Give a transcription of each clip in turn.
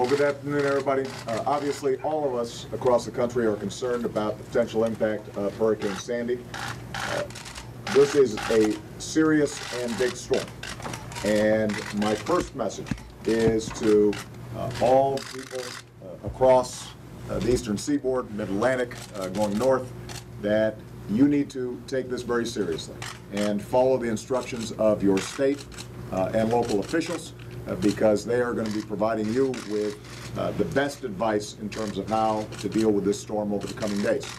Well, good afternoon, everybody. Obviously, all of us across the country are concerned about the potential impact of Hurricane Sandy. This is a serious and big storm. And my first message is to all people across the eastern seaboard, mid-Atlantic, going north, that you need to take this very seriously and follow the instructions of your state and local officials, because they are going to be providing you with the best advice in terms of how to deal with this storm over the coming days.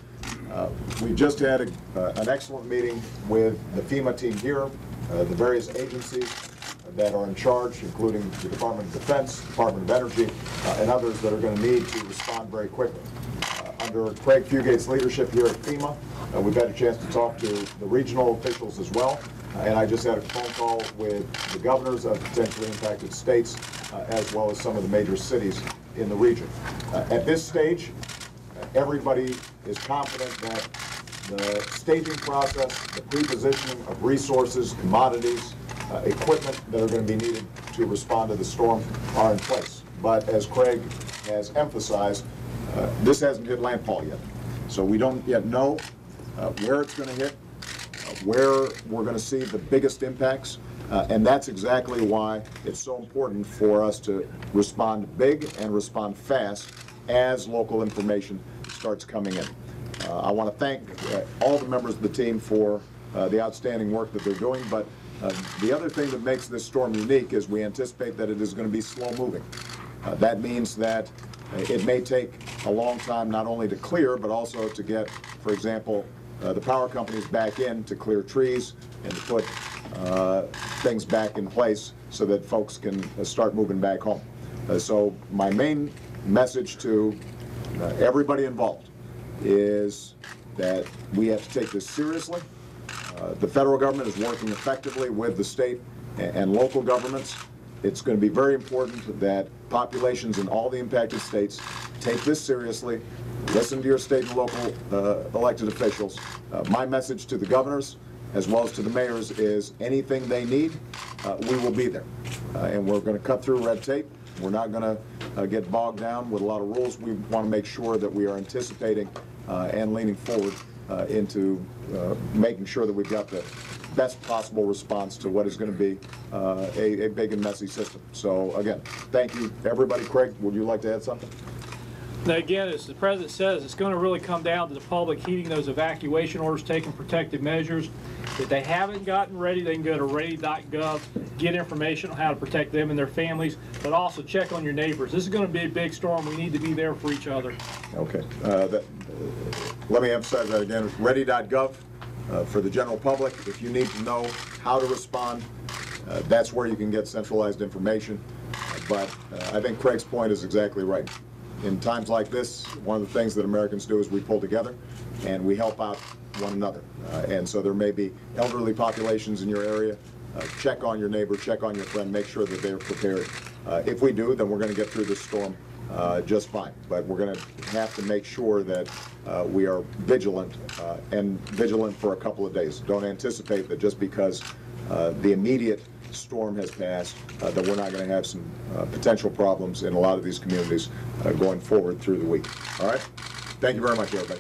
We've just had an excellent meeting with the FEMA team here, the various agencies that are in charge, including the Department of Defense, Department of Energy, and others that are going to need to respond very quickly. Under Craig Fugate's leadership here at FEMA, we've had a chance to talk to the regional officials as well. And I just had a phone call with the governors of potentially impacted states, as well as some of the major cities in the region. At this stage, everybody is confident that the staging process, the pre-positioning of resources, commodities, equipment that are going to be needed to respond to the storm are in place. But as Craig has emphasized, this hasn't hit landfall yet. So we don't yet know where it's going to hit, where we're going to see the biggest impacts, and that's exactly why it's so important for us to respond big and respond fast as local information starts coming in. I want to thank all the members of the team for the outstanding work that they're doing, but the other thing that makes this storm unique is we anticipate that it is going to be slow moving. That means that it may take a long time not only to clear, but also to get, for example, the power companies back in to clear trees and to put things back in place so that folks can start moving back home. So my main message to everybody involved is that we have to take this seriously. The federal government is working effectively with the state and local governments. It's going to be very important that populations in all the impacted states take this seriously. Listen to your state and local elected officials. My message to the governors as well as to the mayors is anything they need, we will be there. And we're going to cut through red tape. We're not going to get bogged down with a lot of rules. We want to make sure that we are anticipating and leaning forward into making sure that we've got the best possible response to what is going to be a big and messy system. So again, thank you everybody. Craig, would you like to add something? Now again, as the President says, it's going to really come down to the public heeding those evacuation orders, taking protective measures. If they haven't gotten ready, they can go to ready.gov, get information on how to protect them and their families, but also check on your neighbors. This is going to be a big storm. We need to be there for each other. Okay. Let me emphasize that again. Ready.gov for the general public. If you need to know how to respond, that's where you can get centralized information. But I think Craig's point is exactly right. In times like this, one of the things that Americans do is we pull together and we help out one another. And so there may be elderly populations in your area. Check on your neighbor, check on your friend, make sure that they're prepared. If we do, then we're going to get through this storm just fine. But we're going to have to make sure that we are vigilant and vigilant for a couple of days. Don't anticipate that just because the immediate storm has passed, that we're not going to have some potential problems in a lot of these communities going forward through the week. All right? Thank you very much, everybody.